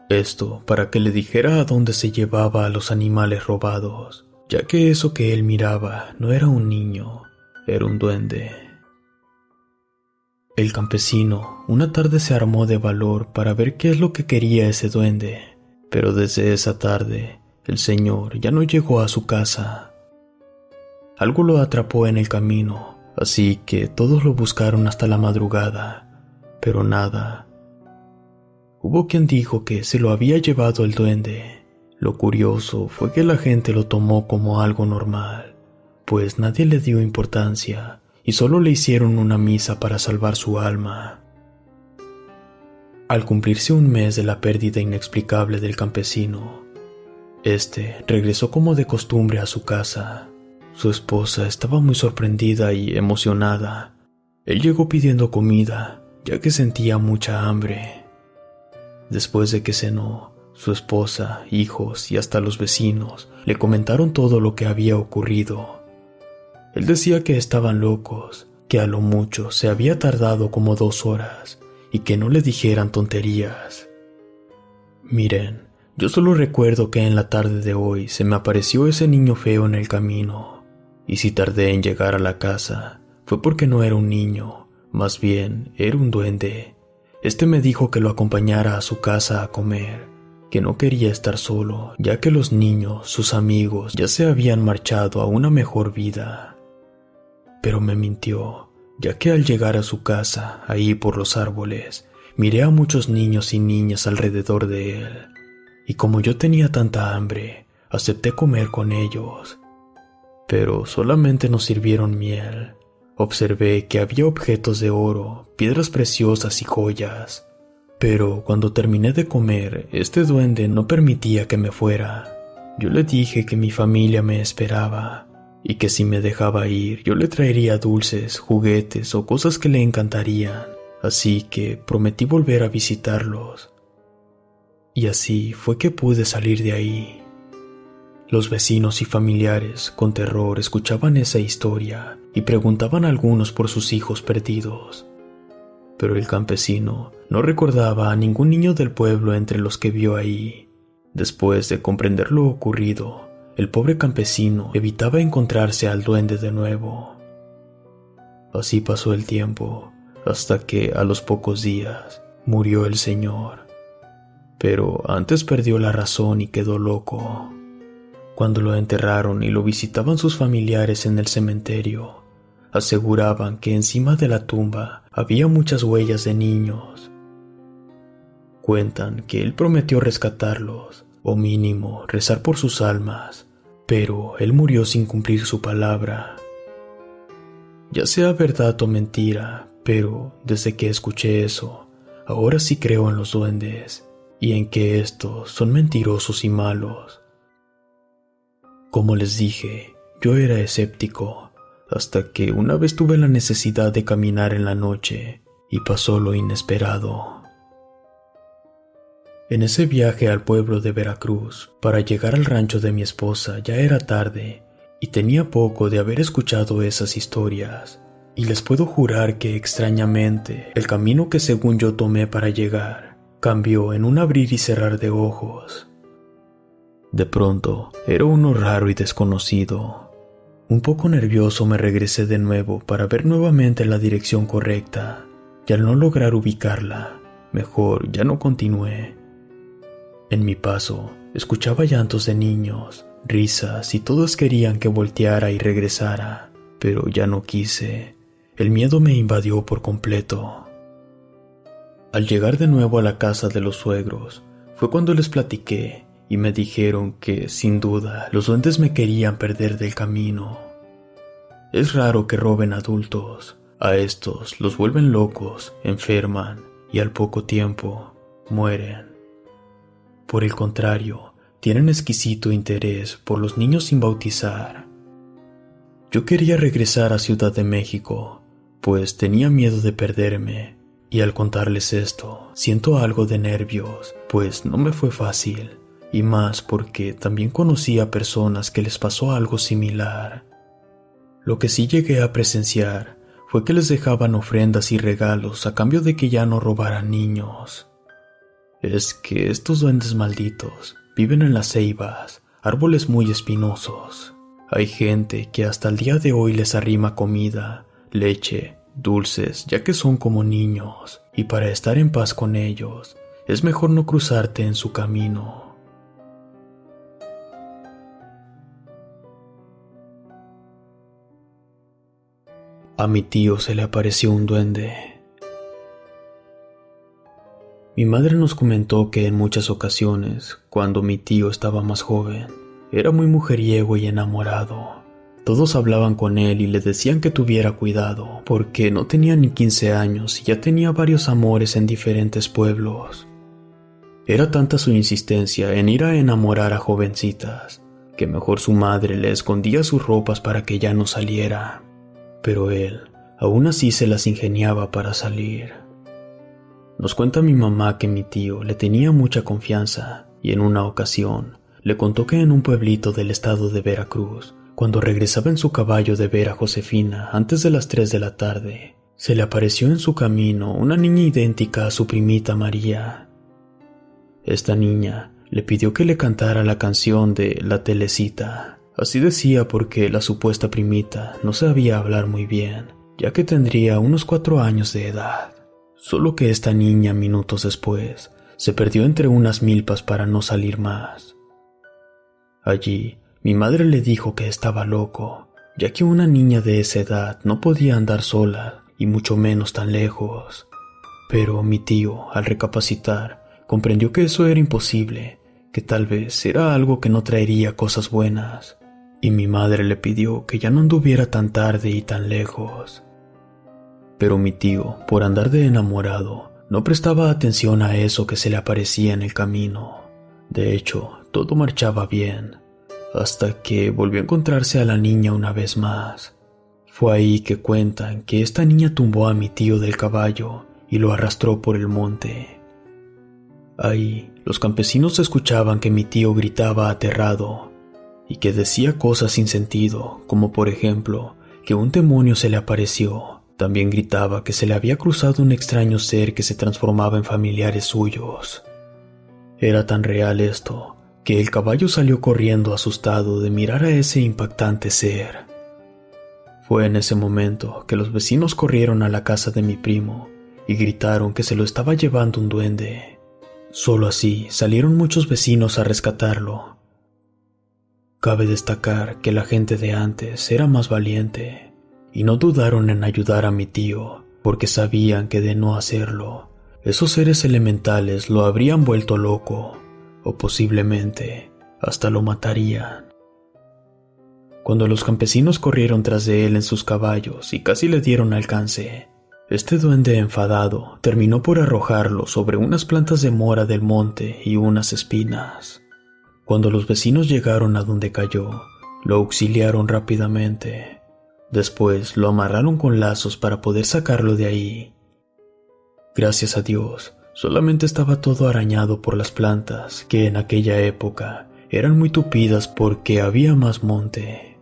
Esto para que le dijera a dónde se llevaba a los animales robados, ya que eso que él miraba no era un niño, era un duende. El campesino una tarde se armó de valor para ver qué es lo que quería ese duende, pero desde esa tarde el señor ya no llegó a su casa. Algo lo atrapó en el camino, así que todos lo buscaron hasta la madrugada, pero nada. Hubo quien dijo que se lo había llevado el duende. Lo curioso fue que la gente lo tomó como algo normal, pues nadie le dio importancia y solo le hicieron una misa para salvar su alma. Al cumplirse un mes de la pérdida inexplicable del campesino, este regresó como de costumbre a su casa. Su esposa estaba muy sorprendida y emocionada. Él llegó pidiendo comida, ya que sentía mucha hambre. Después de que cenó, su esposa, hijos y hasta los vecinos le comentaron todo lo que había ocurrido. Él decía que estaban locos, que a lo mucho se había tardado como 2 horas y que no le dijeran tonterías. Miren, yo solo recuerdo que en la tarde de hoy se me apareció ese niño feo en el camino, y si tardé en llegar a la casa fue porque no era un niño, más bien era un duende. Este me dijo que lo acompañara a su casa a comer, que no quería estar solo, ya que los niños, sus amigos, ya se habían marchado a una mejor vida. Pero me mintió, ya que al llegar a su casa, ahí por los árboles, miré a muchos niños y niñas alrededor de él, y como yo tenía tanta hambre, acepté comer con ellos. Pero solamente nos sirvieron miel. Observé que había objetos de oro, piedras preciosas y joyas. Pero cuando terminé de comer, este duende no permitía que me fuera. Yo le dije que mi familia me esperaba, y que si me dejaba ir, yo le traería dulces, juguetes o cosas que le encantarían. Así que prometí volver a visitarlos. Y así fue que pude salir de ahí. Los vecinos y familiares, con terror, escuchaban esa historia y preguntaban a algunos por sus hijos perdidos. Pero el campesino no recordaba a ningún niño del pueblo entre los que vio ahí. Después de comprender lo ocurrido, el pobre campesino evitaba encontrarse al duende de nuevo. Así pasó el tiempo, hasta que a los pocos días murió el señor. Pero antes perdió la razón y quedó loco. Cuando lo enterraron y lo visitaban sus familiares en el cementerio, aseguraban que encima de la tumba había muchas huellas de niños. Cuentan que él prometió rescatarlos, o mínimo rezar por sus almas, pero él murió sin cumplir su palabra. Ya sea verdad o mentira, pero desde que escuché eso, ahora sí creo en los duendes, y en que estos son mentirosos y malos. Como les dije, yo era escéptico, hasta que una vez tuve la necesidad de caminar en la noche, y pasó lo inesperado. En ese viaje al pueblo de Veracruz, para llegar al rancho de mi esposa, ya era tarde, y tenía poco de haber escuchado esas historias, y les puedo jurar que extrañamente, el camino que según yo tomé para llegar, cambió en un abrir y cerrar de ojos. De pronto, era uno raro y desconocido. Un poco nervioso me regresé de nuevo para ver nuevamente la dirección correcta, y al no lograr ubicarla, mejor ya no continué. En mi paso, escuchaba llantos de niños, risas y todos querían que volteara y regresara, pero ya no quise. El miedo me invadió por completo. Al llegar de nuevo a la casa de los suegros, fue cuando les platiqué y me dijeron que, sin duda, los duendes me querían perder del camino. Es raro que roben adultos. A estos los vuelven locos, enferman y al poco tiempo mueren. Por el contrario, tienen exquisito interés por los niños sin bautizar. Yo quería regresar a Ciudad de México, pues tenía miedo de perderme, y al contarles esto, siento algo de nervios, pues no me fue fácil, y más porque también conocí a personas que les pasó algo similar. Lo que sí llegué a presenciar fue que les dejaban ofrendas y regalos a cambio de que ya no robaran niños. Es que estos duendes malditos viven en las ceibas, árboles muy espinosos. Hay gente que hasta el día de hoy les arrima comida, leche dulces, ya que son como niños, y para estar en paz con ellos, es mejor no cruzarte en su camino. A mi tío se le apareció un duende. Mi madre nos comentó que en muchas ocasiones, cuando mi tío estaba más joven, era muy mujeriego y enamorado. Todos hablaban con él y le decían que tuviera cuidado, porque no tenía ni 15 años y ya tenía varios amores en diferentes pueblos. Era tanta su insistencia en ir a enamorar a jovencitas, que mejor su madre le escondía sus ropas para que ya no saliera. Pero él, aún así se las ingeniaba para salir. Nos cuenta mi mamá que mi tío le tenía mucha confianza y en una ocasión le contó que en un pueblito del estado de Veracruz, cuando regresaba en su caballo de ver a Josefina antes de las 3 de la tarde, se le apareció en su camino una niña idéntica a su primita María. Esta niña le pidió que le cantara la canción de La Telecita. Así decía porque la supuesta primita no sabía hablar muy bien, ya que tendría unos 4 años de edad. Solo que esta niña, minutos después, se perdió entre unas milpas para no salir más. Allí, mi madre le dijo que estaba loco, ya que una niña de esa edad no podía andar sola, y mucho menos tan lejos. Pero mi tío, al recapacitar, comprendió que eso era imposible, que tal vez era algo que no traería cosas buenas, y mi madre le pidió que ya no anduviera tan tarde y tan lejos. Pero mi tío, por andar de enamorado, no prestaba atención a eso que se le aparecía en el camino. De hecho, todo marchaba bien, hasta que volvió a encontrarse a la niña una vez más. Fue ahí que cuentan que esta niña tumbó a mi tío del caballo y lo arrastró por el monte. Ahí, los campesinos escuchaban que mi tío gritaba aterrado y que decía cosas sin sentido, como por ejemplo, que un demonio se le apareció. También gritaba que se le había cruzado un extraño ser que se transformaba en familiares suyos. Era tan real esto, que el caballo salió corriendo asustado de mirar a ese impactante ser. Fue en ese momento que los vecinos corrieron a la casa de mi primo y gritaron que se lo estaba llevando un duende. Solo así salieron muchos vecinos a rescatarlo. Cabe destacar que la gente de antes era más valiente y no dudaron en ayudar a mi tío, porque sabían que de no hacerlo, esos seres elementales lo habrían vuelto loco, o posiblemente hasta lo matarían. Cuando los campesinos corrieron tras de él en sus caballos y casi le dieron alcance, este duende enfadado terminó por arrojarlo sobre unas plantas de mora del monte y unas espinas. Cuando los vecinos llegaron a donde cayó, lo auxiliaron rápidamente. Después lo amarraron con lazos para poder sacarlo de ahí. Gracias a Dios, solamente estaba todo arañado por las plantas, que en aquella época eran muy tupidas porque había más monte.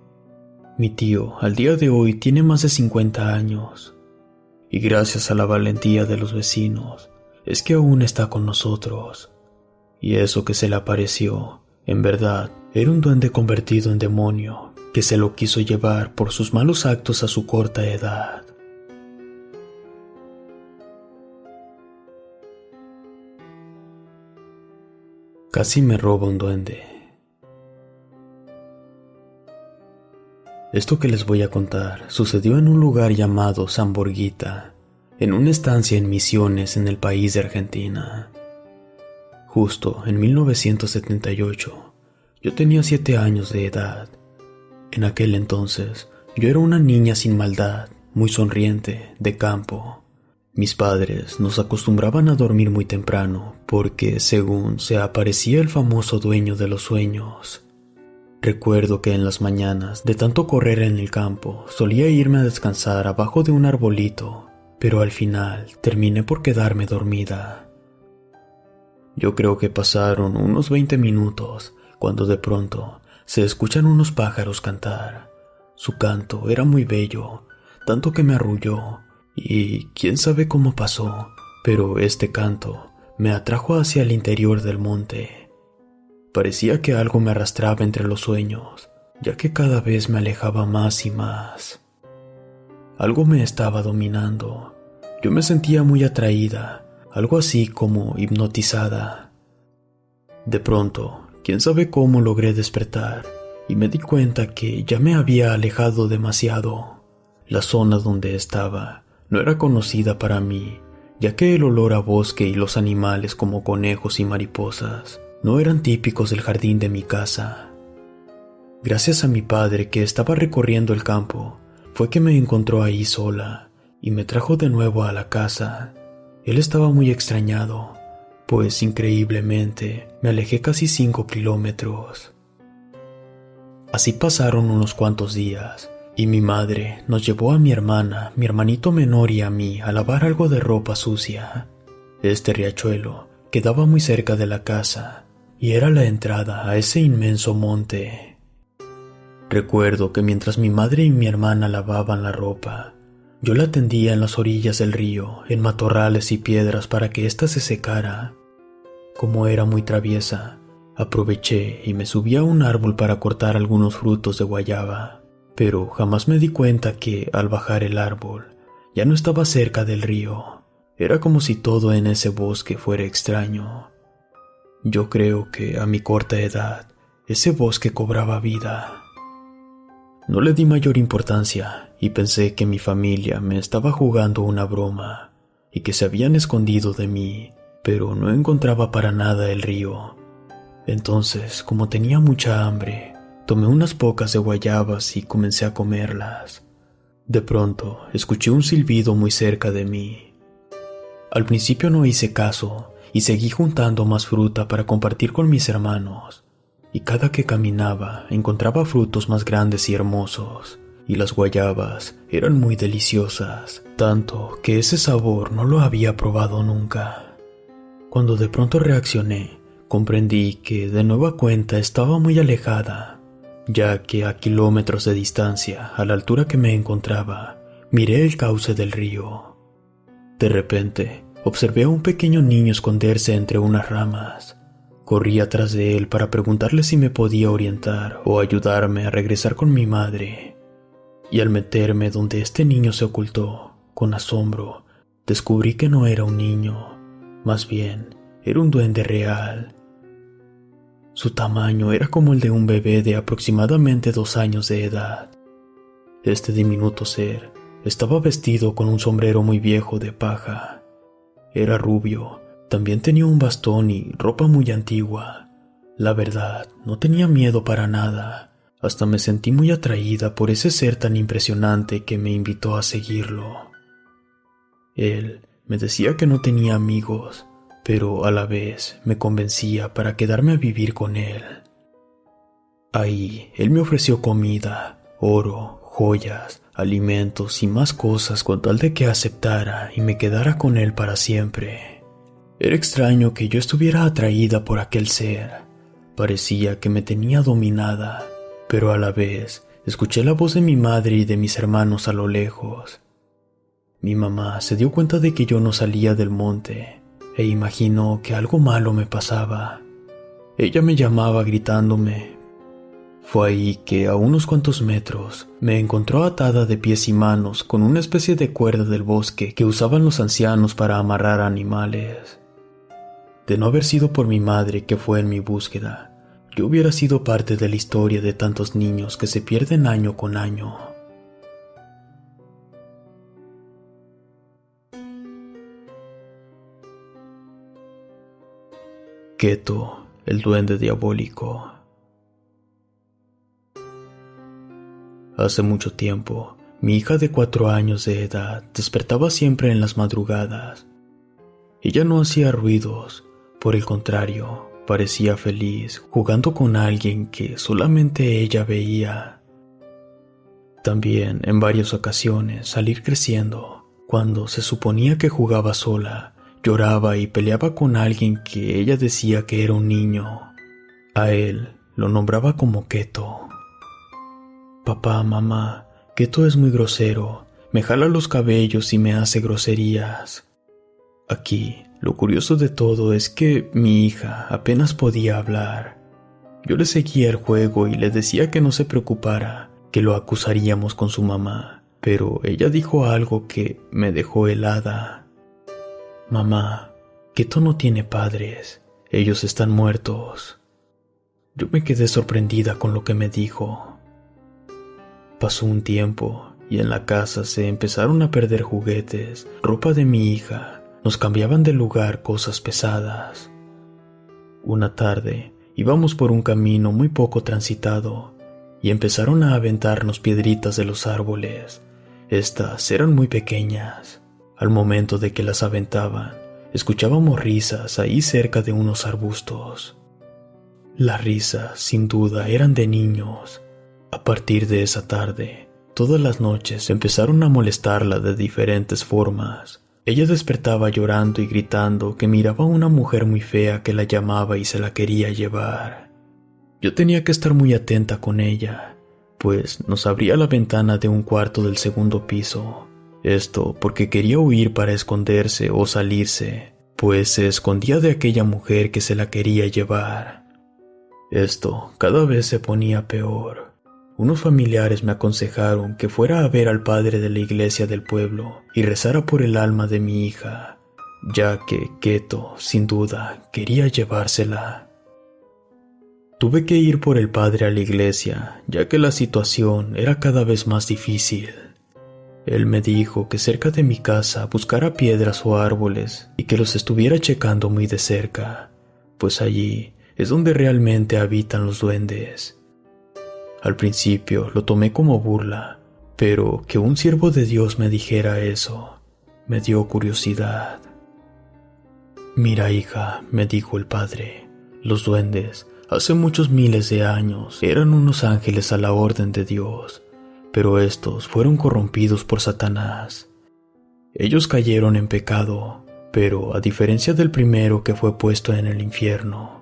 Mi tío, al día de hoy, tiene más de 50 años. Y gracias a la valentía de los vecinos, es que aún está con nosotros. Y eso que se le apareció, en verdad, era un duende convertido en demonio, que se lo quiso llevar por sus malos actos a su corta edad. Casi me roba un duende. Esto que les voy a contar sucedió en un lugar llamado San Borguita, en una estancia en Misiones en el país de Argentina. Justo en 1978, yo tenía 7 años de edad. En aquel entonces, yo era una niña sin maldad, muy sonriente, de campo. Mis padres nos acostumbraban a dormir muy temprano porque, según, se aparecía el famoso dueño de los sueños. Recuerdo que en las mañanas, de tanto correr en el campo, solía irme a descansar abajo de un arbolito, pero al final terminé por quedarme dormida. Yo creo que pasaron unos 20 minutos cuando de pronto se escuchan unos pájaros cantar. Su canto era muy bello, tanto que me arrulló, y quién sabe cómo pasó, pero este canto me atrajo hacia el interior del monte. Parecía que algo me arrastraba entre los sueños, ya que cada vez me alejaba más y más. algo me estaba dominando. Yo me sentía muy atraída, algo así como hipnotizada. De pronto, quién sabe cómo logré despertar y me di cuenta que ya me había alejado demasiado. La zona donde estaba no era conocida para mí, ya que el olor a bosque y los animales como conejos y mariposas no eran típicos del jardín de mi casa. Gracias a mi padre, que estaba recorriendo el campo, fue que me encontró ahí sola y me trajo de nuevo a la casa. Él estaba muy extrañado, pues increíblemente me alejé casi 5 kilómetros. Así pasaron unos cuantos días y mi madre nos llevó a mi hermana, mi hermanito menor y a mí a lavar algo de ropa sucia. Este riachuelo quedaba muy cerca de la casa y era la entrada a ese inmenso monte. Recuerdo que mientras mi madre y mi hermana lavaban la ropa, yo la tendía en las orillas del río, en matorrales y piedras para que ésta se secara. Como era muy traviesa, aproveché y me subí a un árbol para cortar algunos frutos de guayaba, pero jamás me di cuenta que, al bajar el árbol, ya no estaba cerca del río. Era como si todo en ese bosque fuera extraño. Yo creo que a mi corta edad, ese bosque cobraba vida. No le di mayor importancia y pensé que mi familia me estaba jugando una broma y que se habían escondido de mí, pero no encontraba para nada el río. Entonces, como tenía mucha hambre, tomé unas pocas de guayabas y comencé a comerlas. De pronto, escuché un silbido muy cerca de mí. Al principio no hice caso y seguí juntando más fruta para compartir con mis hermanos. Y cada que caminaba encontraba frutos más grandes y hermosos, y las guayabas eran muy deliciosas, tanto que ese sabor no lo había probado nunca. Cuando de pronto reaccioné, comprendí que de nueva cuenta estaba muy alejada, ya que a kilómetros de distancia, a la altura que me encontraba, miré el cauce del río. De repente, observé a un pequeño niño esconderse entre unas ramas. Corrí atrás de él para preguntarle si me podía orientar o ayudarme a regresar con mi madre. Y al meterme donde este niño se ocultó, con asombro, descubrí que no era un niño, más bien era un duende real. Su tamaño era como el de un bebé de aproximadamente 2 años de edad. Este diminuto ser estaba vestido con un sombrero muy viejo de paja. Era rubio. También tenía un bastón y ropa muy antigua. La verdad, no tenía miedo para nada. Hasta me sentí muy atraída por ese ser tan impresionante que me invitó a seguirlo. Él me decía que no tenía amigos, pero a la vez me convencía para quedarme a vivir con él. Ahí, él me ofreció comida, oro, joyas, alimentos y más cosas con tal de que aceptara y me quedara con él para siempre. Era extraño que yo estuviera atraída por aquel ser. Parecía que me tenía dominada, pero a la vez escuché la voz de mi madre y de mis hermanos a lo lejos. Mi mamá se dio cuenta de que yo no salía del monte e imaginó que algo malo me pasaba. Ella me llamaba gritándome. Fue ahí que a unos cuantos metros me encontró atada de pies y manos con una especie de cuerda del bosque que usaban los ancianos para amarrar animales. De no haber sido por mi madre que fue en mi búsqueda, yo hubiera sido parte de la historia de tantos niños que se pierden año con año. Keto, el duende diabólico. Hace mucho tiempo, mi hija de 4 años de edad despertaba siempre en las madrugadas. Ella no hacía ruidos. Por el contrario, parecía feliz jugando con alguien que solamente ella veía. También, en varias ocasiones, al ir creciendo, cuando se suponía que jugaba sola, lloraba y peleaba con alguien que ella decía que era un niño. A él lo nombraba como Keto. Papá, mamá, Keto es muy grosero, me jala los cabellos y me hace groserías. Aquí, lo curioso de todo es que mi hija apenas podía hablar. Yo le seguía el juego y le decía que no se preocupara, que lo acusaríamos con su mamá, pero ella dijo algo que me dejó helada. «Mamá, Keto no tiene padres, ellos están muertos». Yo me quedé sorprendida con lo que me dijo. Pasó un tiempo y en la casa se empezaron a perder juguetes, ropa de mi hija, nos cambiaban de lugar cosas pesadas. Una tarde íbamos por un camino muy poco transitado y empezaron a aventarnos piedritas de los árboles. Estas eran muy pequeñas. Al momento de que las aventaban, escuchábamos risas ahí cerca de unos arbustos. Las risas, sin duda, eran de niños. A partir de esa tarde, todas las noches empezaron a molestarla de diferentes formas. Ella despertaba llorando y gritando que miraba a una mujer muy fea que la llamaba y se la quería llevar. Yo tenía que estar muy atenta con ella, pues nos abría la ventana de un cuarto del segundo piso. Esto porque quería huir para esconderse o salirse, pues se escondía de aquella mujer que se la quería llevar. Esto cada vez se ponía peor. Unos familiares me aconsejaron que fuera a ver al padre de la iglesia del pueblo y rezara por el alma de mi hija, ya que Keto, sin duda, quería llevársela. Tuve que ir por el padre a la iglesia, ya que la situación era cada vez más difícil. Él me dijo que cerca de mi casa buscara piedras o árboles y que los estuviera checando muy de cerca, pues allí es donde realmente habitan los duendes. Al principio lo tomé como burla, pero que un siervo de Dios me dijera eso me dio curiosidad. «Mira, hija», me dijo el padre, «los duendes, hace muchos miles de años, eran unos ángeles a la orden de Dios, pero estos fueron corrompidos por Satanás. Ellos cayeron en pecado, pero a diferencia del primero que fue puesto en el infierno,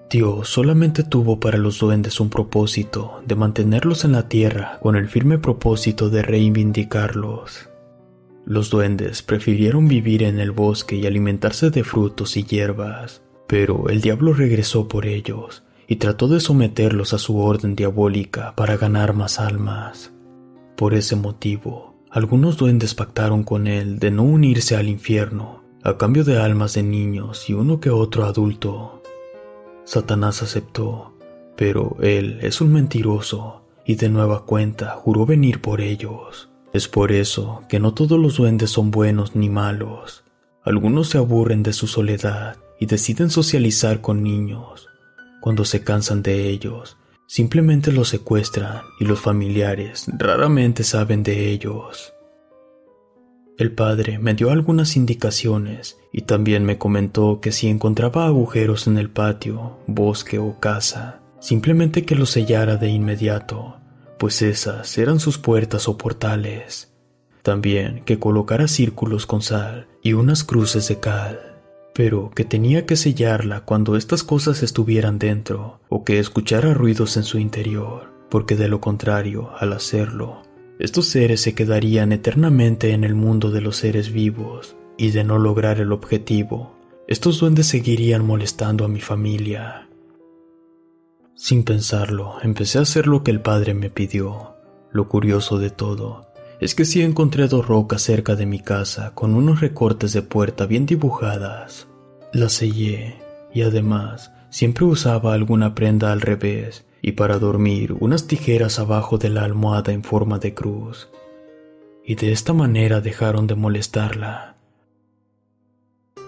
Dios solamente tuvo para los duendes un propósito de mantenerlos en la tierra con el firme propósito de reivindicarlos. Los duendes prefirieron vivir en el bosque y alimentarse de frutos y hierbas, pero el diablo regresó por ellos y trató de someterlos a su orden diabólica para ganar más almas. Por ese motivo, algunos duendes pactaron con él de no unirse al infierno a cambio de almas de niños y uno que otro adulto. Satanás aceptó, pero él es un mentiroso y de nueva cuenta juró venir por ellos. Es por eso que no todos los duendes son buenos ni malos. Algunos se aburren de su soledad y deciden socializar con niños. Cuando se cansan de ellos, simplemente los secuestran y los familiares raramente saben de ellos. El padre me dio algunas indicaciones y también me comentó que si encontraba agujeros en el patio, bosque o casa, simplemente que los sellara de inmediato, pues esas eran sus puertas o portales. También que colocara círculos con sal y unas cruces de cal, pero que tenía que sellarla cuando estas cosas estuvieran dentro o que escuchara ruidos en su interior, porque de lo contrario, al hacerlo, estos seres se quedarían eternamente en el mundo de los seres vivos, y de no lograr el objetivo, estos duendes seguirían molestando a mi familia. Sin pensarlo, empecé a hacer lo que el padre me pidió. Lo curioso de todo es que sí encontré 2 rocas cerca de mi casa con unos recortes de puerta bien dibujadas. Las sellé y además siempre usaba alguna prenda al revés y para dormir unas tijeras abajo de la almohada en forma de cruz. Y de esta manera dejaron de molestarla.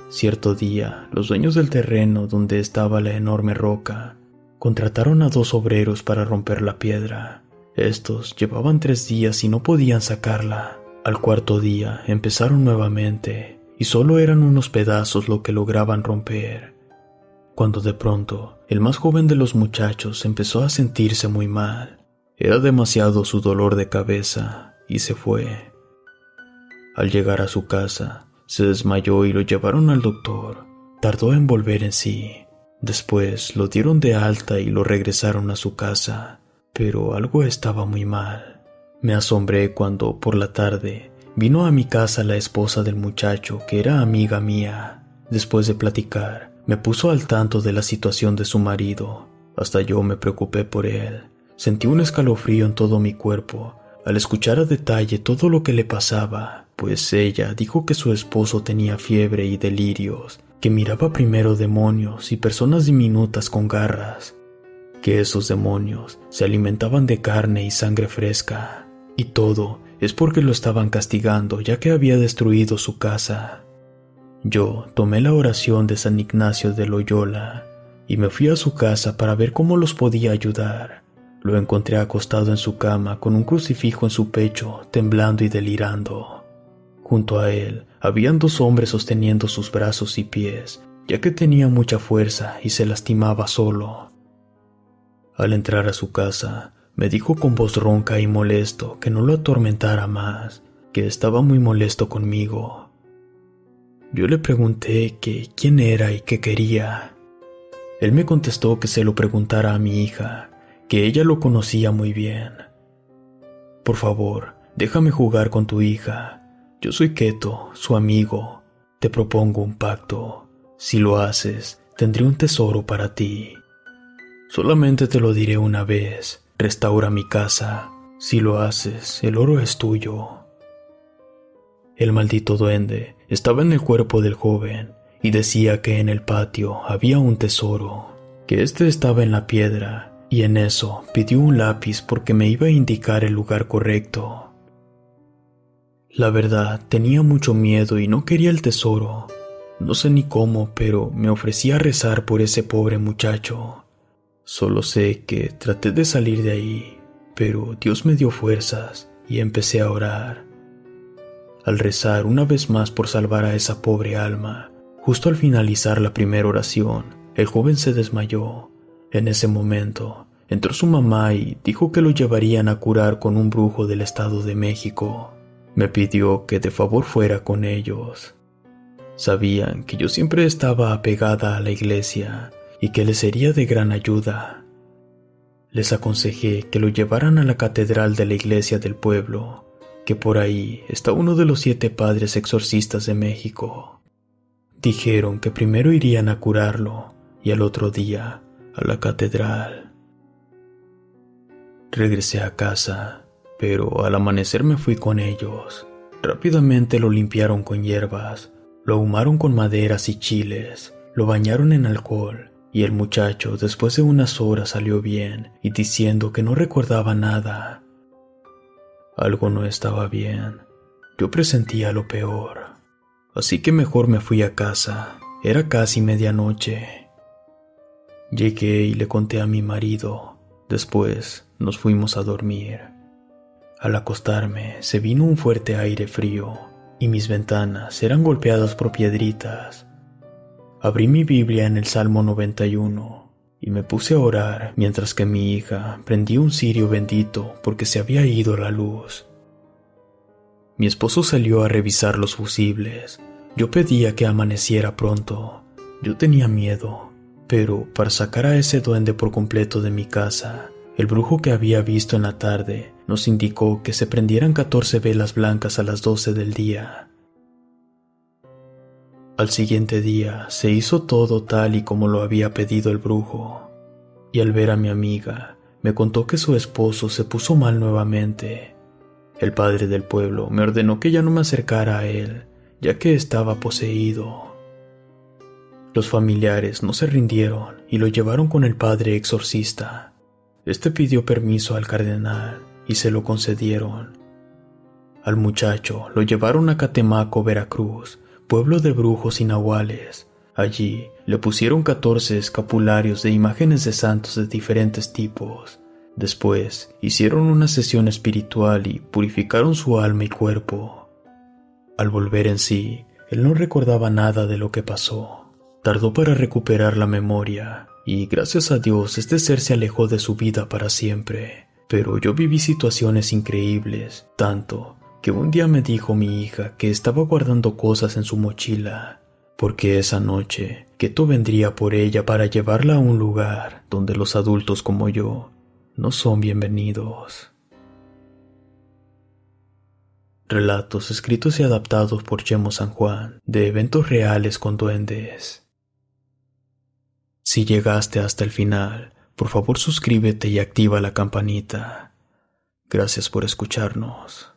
Cierto día, los dueños del terreno donde estaba la enorme roca contrataron a 2 obreros para romper la piedra. Estos llevaban 3 días y no podían sacarla. Al 4.º día empezaron nuevamente y solo eran unos pedazos lo que lograban romper. Cuando de pronto, el más joven de los muchachos empezó a sentirse muy mal. Era demasiado su dolor de cabeza y se fue. Al llegar a su casa, se desmayó y lo llevaron al doctor. Tardó en volver en sí. Después lo dieron de alta y lo regresaron a su casa, pero algo estaba muy mal. Me asombré cuando, por la tarde, vino a mi casa la esposa del muchacho que era amiga mía. Después de platicar, me puso al tanto de la situación de su marido. Hasta yo me preocupé por él. Sentí un escalofrío en todo mi cuerpo al escuchar a detalle todo lo que le pasaba, pues ella dijo que su esposo tenía fiebre y delirios, que miraba primero demonios y personas diminutas con garras, que esos demonios se alimentaban de carne y sangre fresca, y todo es porque lo estaban castigando ya que había destruido su casa. Yo tomé la oración de San Ignacio de Loyola y me fui a su casa para ver cómo los podía ayudar. Lo encontré acostado en su cama con un crucifijo en su pecho, temblando y delirando. Junto a él habían dos hombres sosteniendo sus brazos y pies, ya que tenía mucha fuerza y se lastimaba solo. Al entrar a su casa, me dijo con voz ronca y molesto que no lo atormentara más, que estaba muy molesto conmigo. Yo le pregunté que quién era y qué quería. Él me contestó que se lo preguntara a mi hija, que ella lo conocía muy bien. Por favor, déjame jugar con tu hija. Yo soy Keto, su amigo. Te propongo un pacto. Si lo haces, tendré un tesoro para ti. Solamente te lo diré una vez. Restaura mi casa. Si lo haces, el oro es tuyo. El maldito duende estaba en el cuerpo del joven y decía que en el patio había un tesoro, que este estaba en la piedra, y en eso pidió un lápiz porque me iba a indicar el lugar correcto. La verdad, tenía mucho miedo y no quería el tesoro. No sé ni cómo, pero me ofrecí a rezar por ese pobre muchacho. Solo sé que traté de salir de ahí, pero Dios me dio fuerzas y empecé a orar. Al rezar una vez más por salvar a esa pobre alma, justo al finalizar la primera oración, el joven se desmayó. En ese momento, entró su mamá y dijo que lo llevarían a curar con un brujo del Estado de México. Me pidió que de favor fuera con ellos. Sabían que yo siempre estaba apegada a la iglesia y que les sería de gran ayuda. Les aconsejé que lo llevaran a la catedral de la iglesia del pueblo, que por ahí está uno de los 7 padres exorcistas de México. Dijeron que primero irían a curarlo y al otro día a la catedral. Regresé a casa, pero al amanecer me fui con ellos. Rápidamente lo limpiaron con hierbas, lo ahumaron con maderas y chiles, lo bañaron en alcohol y el muchacho después de unas horas salió bien y diciendo que no recordaba nada. Algo no estaba bien. Yo presentía lo peor. Así que mejor me fui a casa. Era casi medianoche. Llegué y le conté a mi marido. Después nos fuimos a dormir. Al acostarme se vino un fuerte aire frío y mis ventanas eran golpeadas por piedritas. Abrí mi Biblia en el Salmo 91 y me puse a orar mientras que mi hija prendía un cirio bendito porque se había ido la luz. Mi esposo salió a revisar los fusibles. Yo pedía que amaneciera pronto. Yo tenía miedo, pero para sacar a ese duende por completo de mi casa, el brujo que había visto en la tarde nos indicó que se prendieran 14 velas blancas a las 12 del día. Al siguiente día se hizo todo tal y como lo había pedido el brujo, y al ver a mi amiga, me contó que su esposo se puso mal nuevamente. El padre del pueblo me ordenó que ya no me acercara a él, ya que estaba poseído. Los familiares no se rindieron y lo llevaron con el padre exorcista. Este pidió permiso al cardenal y se lo concedieron. Al muchacho lo llevaron a Catemaco, Veracruz, pueblo de brujos y nahuales. Allí le pusieron 14 escapularios de imágenes de santos de diferentes tipos. Después hicieron una sesión espiritual y purificaron su alma y cuerpo. Al volver en sí, él no recordaba nada de lo que pasó. Tardó para recuperar la memoria y gracias a Dios este ser se alejó de su vida para siempre. Pero yo viví situaciones increíbles, tanto que un día me dijo mi hija que estaba guardando cosas en su mochila, porque esa noche Keto vendría por ella para llevarla a un lugar donde los adultos como yo no son bienvenidos. Relatos escritos y adaptados por Chemo San Juan de eventos reales con duendes. Si llegaste hasta el final, por favor suscríbete y activa la campanita. Gracias por escucharnos.